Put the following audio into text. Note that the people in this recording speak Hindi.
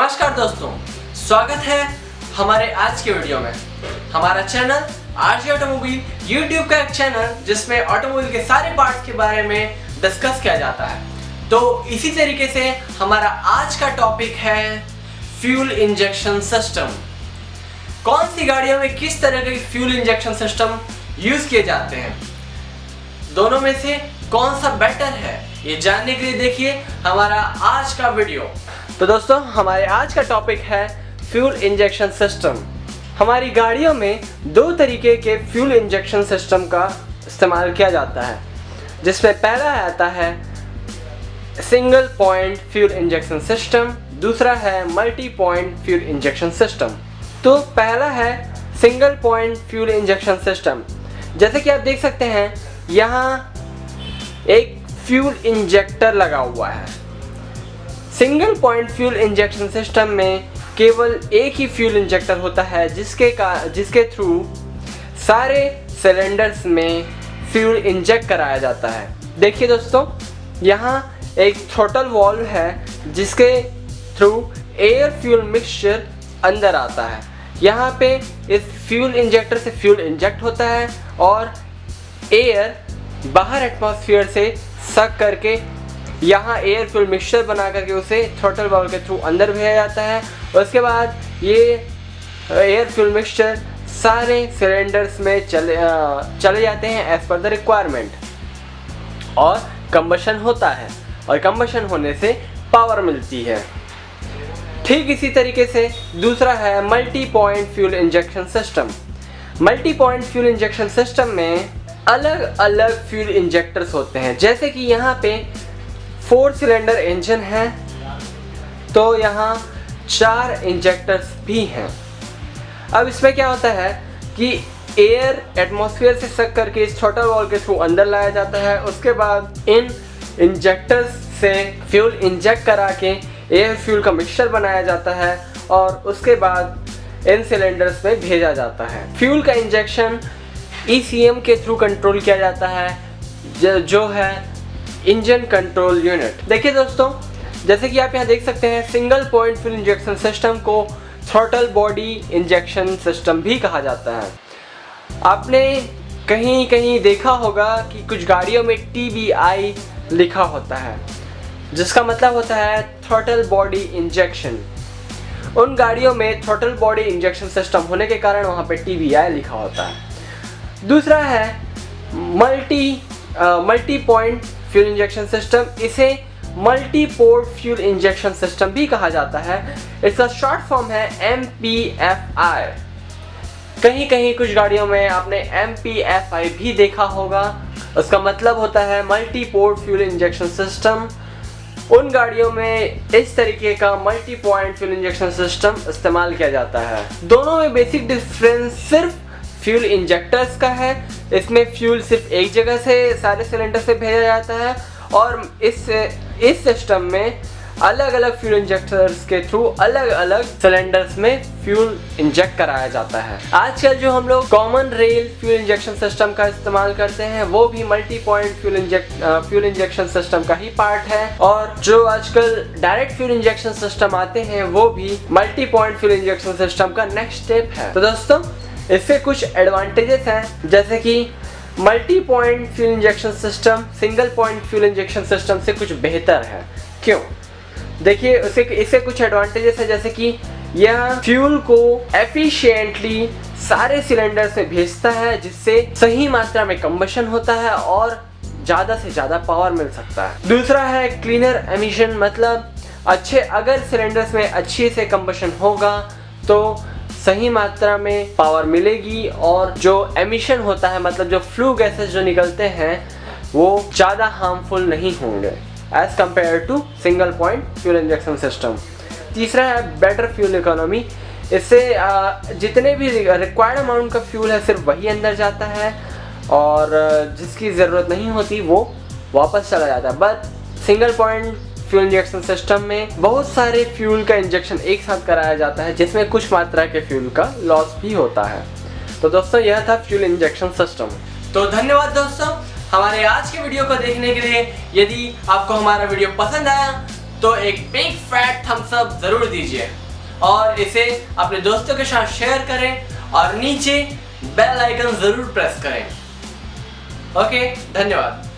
नमस्कार दोस्तों, स्वागत है हमारे आज के वीडियो में। हमारा चैनल आरजे ऑटोमोबाइल यूट्यूब का एक चैनल जिसमें ऑटोमोबाइल के सारे पार्ट्स के बारे में डिस्कस किया जाता है। तो इसी तरीके से हमारा आज का टॉपिक है फ्यूल इंजेक्शन सिस्टम। कौन सी गाड़ियों में किस तरह के फ्यूल इंजेक्शन सिस्टम यूज किए जाते हैं, दोनों में से कौन सा बेटर है, ये जानने के लिए देखिए हमारा आज का वीडियो। तो दोस्तों, हमारे आज का टॉपिक है फ्यूल इंजेक्शन सिस्टम। हमारी गाड़ियों में दो तरीके के फ्यूल इंजेक्शन सिस्टम का इस्तेमाल किया जाता है, जिसमें पहला आता है single point fuel injection system, दूसरा है multi point fuel injection system. तो पहला है single point fuel injection system. जैसे कि आप देख सकते हैं, यहाँ एक फ्यूल इंजेक्टर लगा हुआ है। Single point fuel injection system में केवल एक ही फ्यूल इंजेक्टर होता है जिसके थ्रू सारे सिलेंडर्स में फ्यूल इंजेक्ट कराया जाता है। देखिए दोस्तों, यहाँ एक थ्रॉटल वाल्व है जिसके थ्रू एयर फ्यूल मिक्सचर अंदर आता है। यहाँ पे इस फ्यूल इंजेक्टर से फ्यूल इंजेक्ट होता है और एयर बाहर एटमॉस्फेयर से सक करके यहाँ एयर फ्यूल मिक्सचर बना करके उसे थ्रॉटल वाल्व के थ्रू अंदर भेजा जाता है। उसके बाद ये एयर फ्यूल मिक्सचर सारे सिलेंडर्स में चले जाते हैं एज पर द रिक्वायरमेंट, और कंबशन होता है, और कंबशन होने से पावर मिलती है। ठीक इसी तरीके से दूसरा है multi point fuel injection system. Multi point fuel injection system में अलग अलग फ्यूल इंजेक्टर्स होते हैं। जैसे कि यहाँ पे 4 सिलेंडर इंजन है, तो यहाँ 4 इंजेक्टर्स भी हैं। अब इसमें क्या होता है कि एयर एटमॉस्फेयर से सक करके इस थ्रॉटल वाल्व के थ्रू अंदर लाया जाता है। उसके बाद इन इंजेक्टर्स से फ्यूल इंजेक्ट करा के एयर फ्यूल का मिक्सचर बनाया जाता है, और उसके बाद इन सिलेंडर्स में भेजा जाता है। फ्यूल का इंजेक्शन ECM के थ्रू कंट्रोल किया जाता है, जो है इंजन कंट्रोल यूनिट। देखिए दोस्तों, जैसे कि आप यहाँ देख सकते हैं, single point fuel injection system को थ्रॉटल बॉडी इंजेक्शन सिस्टम भी कहा जाता है। आपने कहीं कहीं देखा होगा कि कुछ गाड़ियों में TBI लिखा होता है, जिसका मतलब होता है थ्रॉटल बॉडी इंजेक्शन। उन गाड़ियों में थ्रॉटल बॉडी इंजेक्शन सिस्टम होने के कारण वहाँ पे TBI लिखा होता है। दूसरा है multi point fuel injection system. इसे multi port fuel injection system भी कहा जाता है। इसका शॉर्ट फॉर्म है MPFI। कहीं कहीं कुछ गाड़ियों में आपने MPFI भी देखा होगा। उसका मतलब होता है multi port fuel injection system. उन गाड़ियों में इस तरीके का multi point fuel injection system इस्तेमाल किया जाता है। दोनों में बेसिक डिफरेंस सिर्फ फ्यूल इंजेक्टर्स का है। इसमें फ्यूल सिर्फ एक जगह से सारे सिलेंडर से भेजा जाता है, और इस सिस्टम में अलग अलग फ्यूल इंजेक्टर्स के थ्रू अलग अलग सिलेंडर्स में फ्यूल इंजेक्ट कराया जाता है। आजकल जो हम लोग common rail fuel injection system का इस्तेमाल करते हैं, वो भी multi point fuel injection system का ही पार्ट है, और जो आजकल डायरेक्ट फ्यूल इंजेक्शन सिस्टम आते हैं, वो भी multi point fuel injection system का नेक्स्ट स्टेप है। तो दोस्तों, इससे कुछ एडवांटेजेस हैं, जैसे कि multi point fuel injection system single point fuel injection system से कुछ बेहतर है। क्यों? देखिए, इससे कुछ एडवांटेजेस है, जैसे कि यह फ्यूल को एफिशिएंटली सारे सिलेंडर्स में भेजता है, जिससे सही मात्रा में कंबशन होता है और ज़्यादा से ज़्यादा पावर मिल सकता है। दूसरा है क्लीनर एमिशन, मतलब अगर सिलेंडर्स में अच्छे से कंबशन होगा तो सही मात्रा में पावर मिलेगी, और जो एमिशन होता है, मतलब जो फ्लू गैसेस जो निकलते हैं, वो ज़्यादा हार्मफुल नहीं होंगे as compared to single point fuel injection system. तीसरा है बेटर फ्यूल इकोनॉमी। इससे जितने भी रिक्वायर्ड अमाउंट का फ्यूल है, सिर्फ वही अंदर जाता है, और जिसकी ज़रूरत नहीं होती वो वापस चला जाता है। But single point fuel injection system में बहुत सारे फ्यूल का इंजेक्शन एक साथ कराया जाता है, जिसमें कुछ मात्रा के फ्यूल का लॉस भी होता है। तो दोस्तों, यह था फ्यूल इंजेक्शन सिस्टम। तो धन्यवाद दोस्तों हमारे आज के वीडियो को देखने के लिए। यदि आपको हमारा वीडियो पसंद आया तो एक बिग फैट थम्स अप जरूर दीजिए और इसे अपने दोस्तों के साथ शेयर करें और नीचे बेल आइकन जरूर प्रेस करें। ओके, धन्यवाद।